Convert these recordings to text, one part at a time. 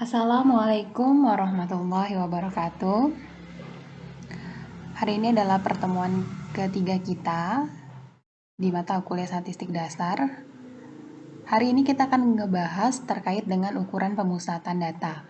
Assalamualaikum warahmatullahi wabarakatuh. Hari ini adalah pertemuan ketiga kita di mata kuliah statistik dasar. Hari ini kita akan ngebahas terkait dengan ukuran pemusatan data.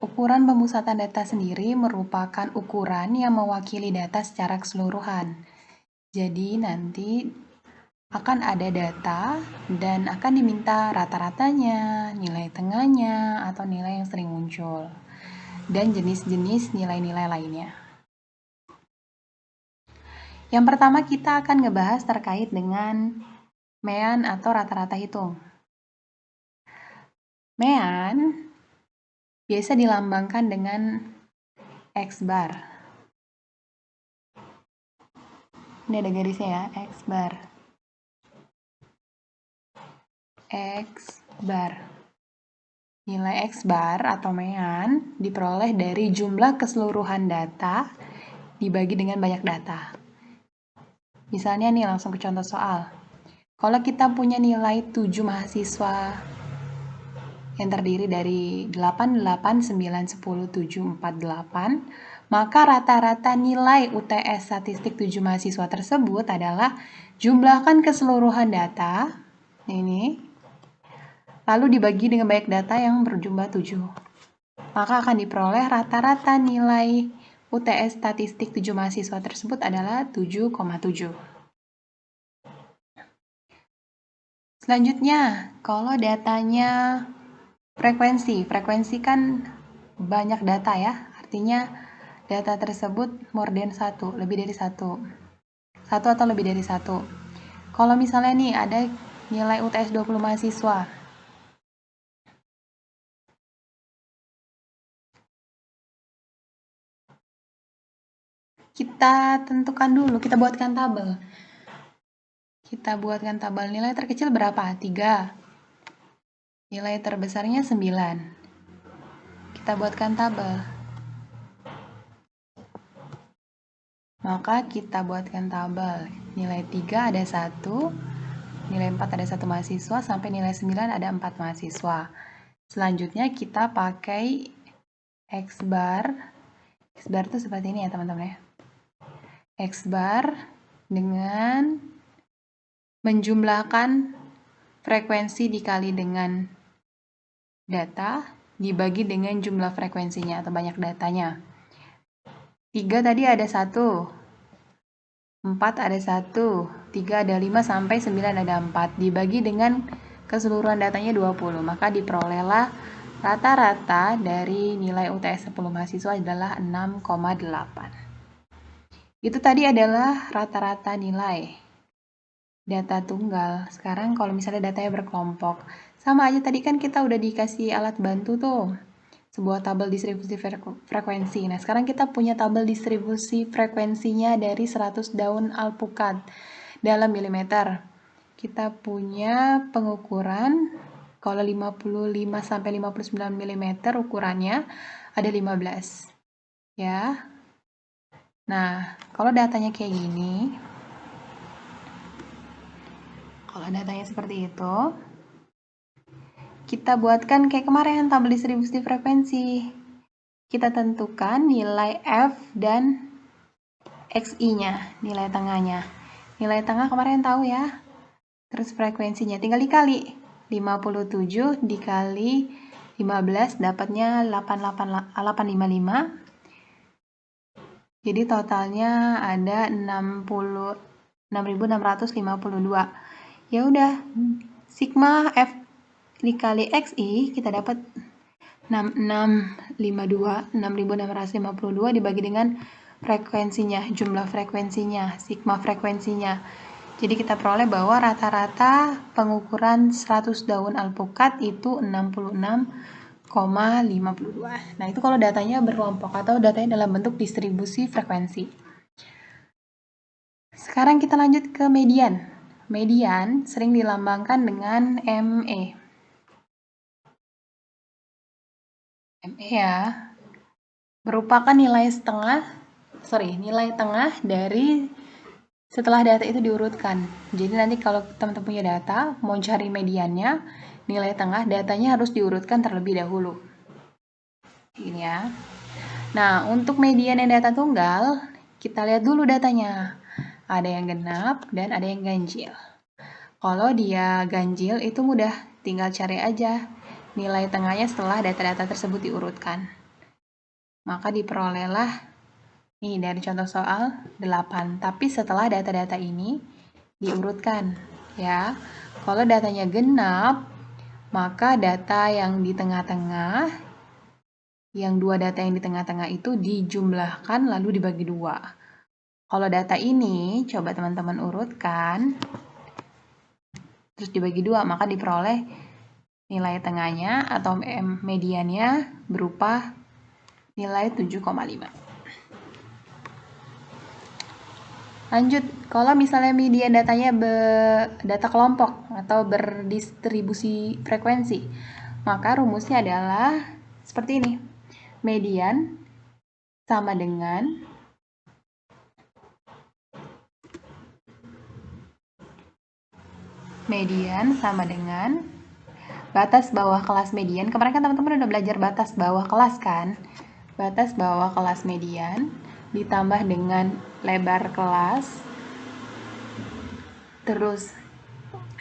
Ukuran pemusatan data sendiri merupakan ukuran yang mewakili data secara keseluruhan. Jadi nanti akan ada data dan akan diminta rata-ratanya, nilai tengahnya, atau nilai yang sering muncul, dan jenis-jenis nilai-nilai lainnya. Yang pertama kita akan ngebahas terkait dengan mean atau rata-rata hitung. Mean biasa dilambangkan dengan X bar. Ini ada garisnya ya, X bar. X bar. Nilai X bar atau mean diperoleh dari jumlah keseluruhan data dibagi dengan banyak data. Misalnya nih langsung ke contoh soal. Kalau kita punya nilai 7 mahasiswa yang terdiri dari 8, 8, 9, 10, 7, 4, 8, maka rata-rata nilai UTS statistik 7 mahasiswa tersebut adalah jumlahkan keseluruhan data, ini, lalu dibagi dengan banyak data yang berjumlah 7. Maka akan diperoleh rata-rata nilai UTS statistik 7 mahasiswa tersebut adalah 7,7. Selanjutnya, kalau datanya frekuensi kan banyak data ya, artinya data tersebut more than 1, lebih dari 1 atau lebih dari 1. Kalau misalnya nih ada nilai UTS 20 mahasiswa, kita tentukan dulu, kita buatkan tabel. Kita buatkan tabel nilai terkecil berapa? 3. Nilai terbesarnya 9. Kita buatkan tabel. Maka kita buatkan tabel. Nilai 3 ada 1, nilai 4 ada 1 mahasiswa, sampai nilai 9 ada 4 mahasiswa. Selanjutnya kita pakai X bar. X bar itu seperti ini ya teman-teman ya. X bar dengan menjumlahkan frekuensi dikali dengan data dibagi dengan jumlah frekuensinya atau banyak datanya. 3 tadi ada 1, 4 ada 1, 3 ada 5, sampai 9 ada 4. Dibagi dengan keseluruhan datanya 20. Maka diperolehlah rata-rata dari nilai UTS 10 mahasiswa adalah 6,8. Itu tadi adalah rata-rata nilai data tunggal. Sekarang kalau misalnya datanya berkelompok, sama aja tadi kan kita udah dikasih alat bantu tuh, sebuah tabel distribusi frekuensi. Nah, sekarang kita punya tabel distribusi frekuensinya dari 100 daun alpukat dalam milimeter. Kita punya pengukuran, kalau 55 sampai 59 mm ukurannya ada 15. Ya. Nah, kalau datanya kayak gini, kalau datanya seperti itu, kita buatkan kayak kemarin tabel distribusi frekuensi. Kita tentukan nilai F dan XI-nya, nilai tengahnya. Nilai tengah kemarin tahu ya. Terus frekuensinya tinggal dikali. 57 dikali 15 dapatnya 855. Jadi totalnya ada 6652. Ya udah, sigma F dikali XI kita dapat 6652 dibagi dengan frekuensinya, jumlah frekuensinya, sigma frekuensinya. Jadi kita peroleh bahwa rata-rata pengukuran 100 daun alpukat itu 66,52. Nah, itu kalau datanya berkelompok atau datanya dalam bentuk distribusi frekuensi. Sekarang kita lanjut ke median. Median sering dilambangkan dengan ME. ME ya, merupakan nilai tengah dari setelah data itu diurutkan. Jadi nanti kalau teman-teman punya data, mau cari mediannya, nilai tengah, datanya harus diurutkan terlebih dahulu. Ini ya. Nah, untuk median yang data tunggal, kita lihat dulu datanya. Ada yang genap dan ada yang ganjil. Kalau dia ganjil itu mudah, tinggal cari aja nilai tengahnya setelah data-data tersebut diurutkan. Maka diperolehlah nih dari contoh soal 8. Tapi setelah data-data ini diurutkan ya. Kalau datanya genap, maka data yang di tengah-tengah, yang dua data yang di tengah-tengah itu dijumlahkan lalu dibagi 2. Kalau data ini coba teman-teman urutkan terus dibagi 2, maka diperoleh nilai tengahnya atau mediannya berupa nilai 7,5. Lanjut, kalau misalnya median datanya data kelompok atau berdistribusi frekuensi, maka rumusnya adalah seperti ini. Median sama dengan batas bawah kelas median. Kemarin kan teman-teman udah belajar batas bawah kelas kan? Batas bawah kelas median ditambah dengan lebar kelas, terus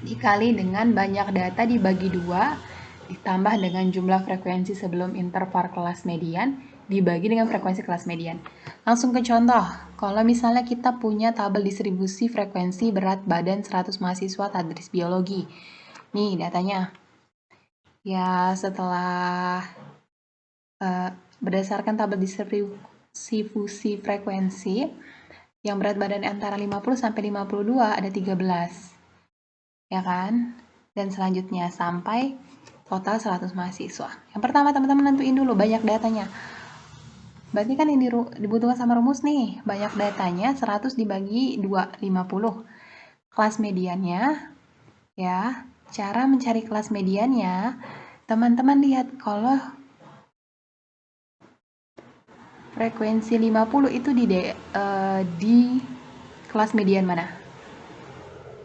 dikali dengan banyak data dibagi 2, ditambah dengan jumlah frekuensi sebelum interval kelas median, dibagi dengan frekuensi kelas median. Langsung ke contoh, kalau misalnya kita punya tabel distribusi frekuensi berat badan 100 mahasiswa tadris biologi. Nih datanya. Ya setelah berdasarkan tabel distribusi frekuensi, yang berat badan antara 50 sampai 52 ada 13. Ya kan? Dan selanjutnya sampai total 100 mahasiswa. Yang pertama teman-teman nentuin dulu banyak datanya. Berarti kan ini dibutuhkan sama rumus nih. Banyak datanya 100 dibagi 2, 50. Kelas mediannya, ya. Cara mencari kelas mediannya, teman-teman lihat kalau frekuensi 50 itu di kelas median mana?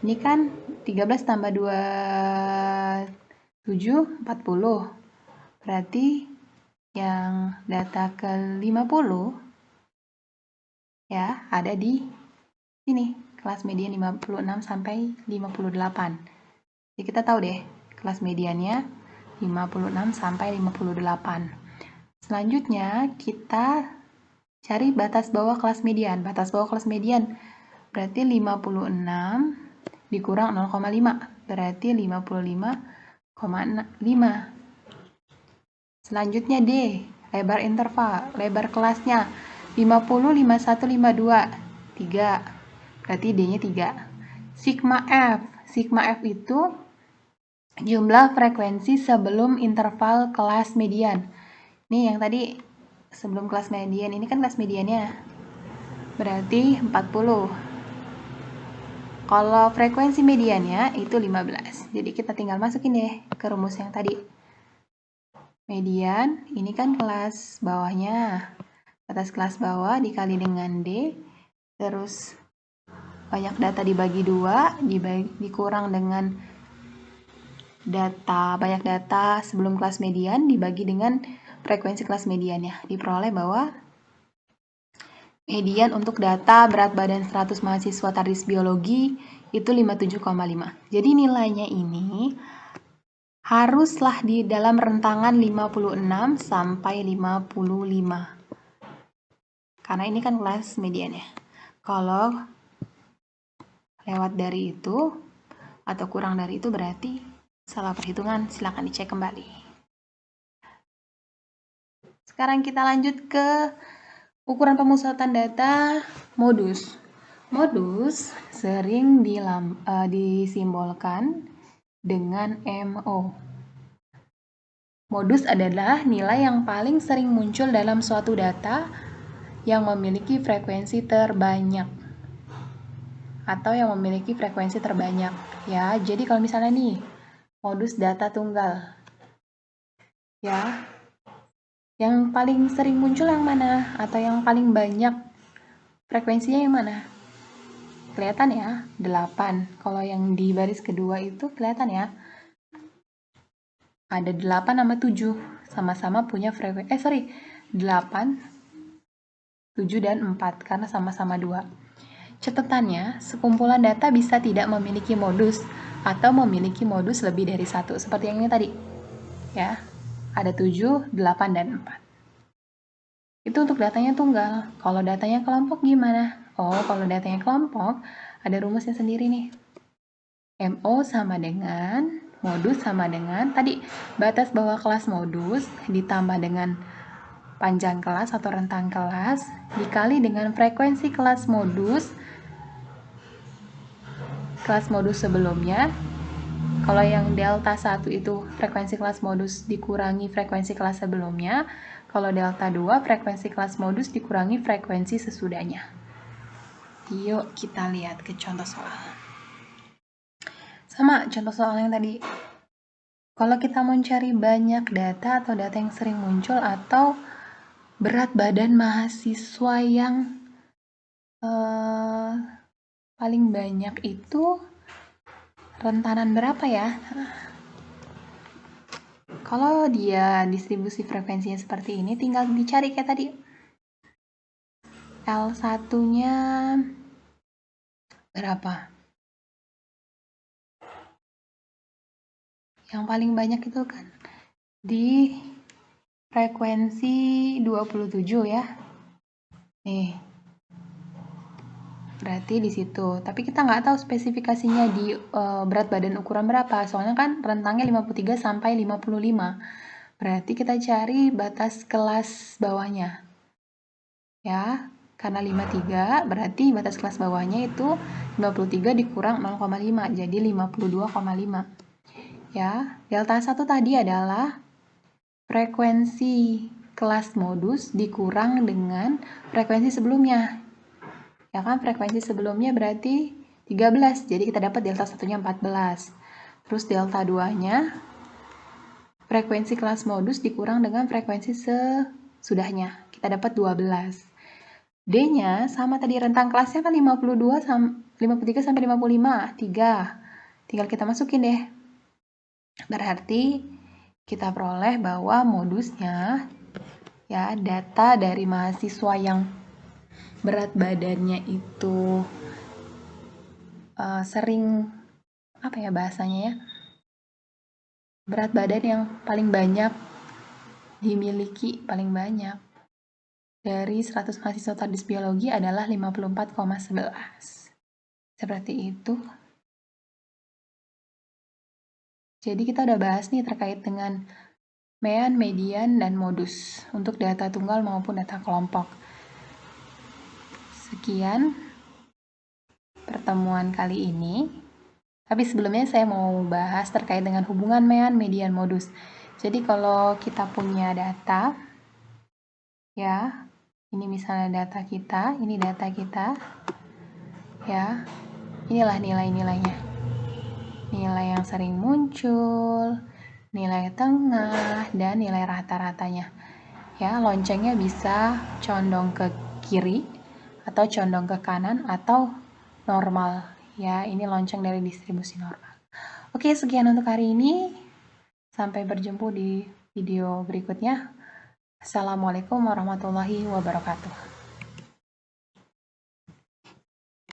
Ini kan 13 tambah 27, 40. Berarti yang data ke-50 ya ada di sini, kelas median 56 sampai 58. Jadi kita tahu deh, kelas mediannya 56 sampai 58. Selanjutnya kita cari batas bawah kelas median. Batas bawah kelas median berarti 56 dikurang 0,5 berarti 55,5. Selanjutnya D, lebar interval, lebar kelasnya 50, 51, 52, 3. Berarti D-nya 3. Sigma F itu jumlah frekuensi sebelum interval kelas median. Nih yang tadi sebelum kelas median, ini kan kelas mediannya. Berarti 40. Kalau frekuensi mediannya itu 15. Jadi kita tinggal masukin deh ke rumus yang tadi. Median, ini kan kelas bawahnya. Batas kelas bawah dikali dengan D. Terus banyak data dibagi 2, dikurang dengan banyak data sebelum kelas median dibagi dengan frekuensi kelas mediannya. Diperoleh bahwa median untuk data berat badan 100 mahasiswa tadris biologi itu 57,5. Jadi nilainya ini haruslah di dalam rentangan 56 sampai 55. Karena ini kan kelas mediannya. Kalau lewat dari itu atau kurang dari itu berarti salah perhitungan, silakan dicek kembali. Sekarang kita lanjut ke ukuran pemusatan data modus. Modus sering disimbolkan dengan MO. Modus adalah nilai yang paling sering muncul dalam suatu data yang memiliki frekuensi terbanyak atau yang memiliki frekuensi terbanyak. Ya, jadi kalau misalnya nih modus data tunggal, ya, yang paling sering muncul yang mana? Atau yang paling banyak frekuensinya yang mana? Kelihatan ya, 8. Kalau yang di baris kedua itu kelihatan ya. ada 8 sama 7 sama-sama punya frekuensi 8, 7 dan 4 karena sama-sama 2. Catatannya, sekumpulan data bisa tidak memiliki modus atau memiliki modus lebih dari 1 seperti yang ini tadi. Ya. Ada 7, 8 dan 4. Itu untuk datanya tunggal. Kalau datanya kelompok gimana? Oh, kalau datanya kelompok ada rumusnya sendiri nih. MO sama dengan modus sama dengan tadi batas bawah kelas modus ditambah dengan panjang kelas atau rentang kelas dikali dengan frekuensi kelas modus sebelumnya. Kalau yang delta 1 itu frekuensi kelas modus dikurangi frekuensi kelas sebelumnya. Kalau delta 2 frekuensi kelas modus dikurangi frekuensi sesudahnya. Yuk kita lihat ke contoh soal. Sama contoh soal yang tadi. Kalau kita mau cari banyak data atau data yang sering muncul atau berat badan mahasiswa yang paling banyak itu rentanan berapa ya? Kalau dia distribusi frekuensinya seperti ini, tinggal dicari kayak tadi. L1-nya berapa? Yang paling banyak itu kan di frekuensi 27 ya. Nih. Berarti di situ. Tapi kita nggak tahu spesifikasinya di berat badan ukuran berapa. Soalnya kan rentangnya 53 sampai 55. Berarti kita cari batas kelas bawahnya. Ya, karena 53 berarti batas kelas bawahnya itu 53 dikurang 0,5 jadi 52,5. Ya, delta 1 tadi adalah frekuensi kelas modus dikurang dengan frekuensi sebelumnya. Ya kan, frekuensi sebelumnya berarti 13, jadi kita dapat delta 1-nya 14. Terus delta 2-nya frekuensi kelas modus dikurang dengan frekuensi sesudahnya. Kita dapat 12. D-nya sama tadi rentang kelasnya kan 53 sampai 55, 3. Tinggal kita masukin deh. Berarti kita peroleh bahwa modusnya ya data dari mahasiswa yang berat badannya itu sering apa ya bahasanya ya? Berat badan yang paling banyak dimiliki paling banyak dari 100 mahasiswa tadis biologi adalah 54,11. Seperti itu. Jadi kita udah bahas nih terkait dengan mean, median, dan modus untuk data tunggal maupun data kelompok. Sekian pertemuan kali ini. Tapi sebelumnya saya mau bahas terkait dengan hubungan mean, median, modus. Jadi kalau kita punya data, ya, ini misalnya data kita, ini data kita, ya, inilah nilai-nilainya. Nilai yang sering muncul, nilai tengah, dan nilai rata-ratanya. Ya, loncengnya bisa condong ke kiri, atau condong ke kanan, atau normal. Ya, ini lonceng dari distribusi normal. Oke, sekian untuk hari ini. Sampai berjumpa di video berikutnya. Assalamualaikum warahmatullahi wabarakatuh.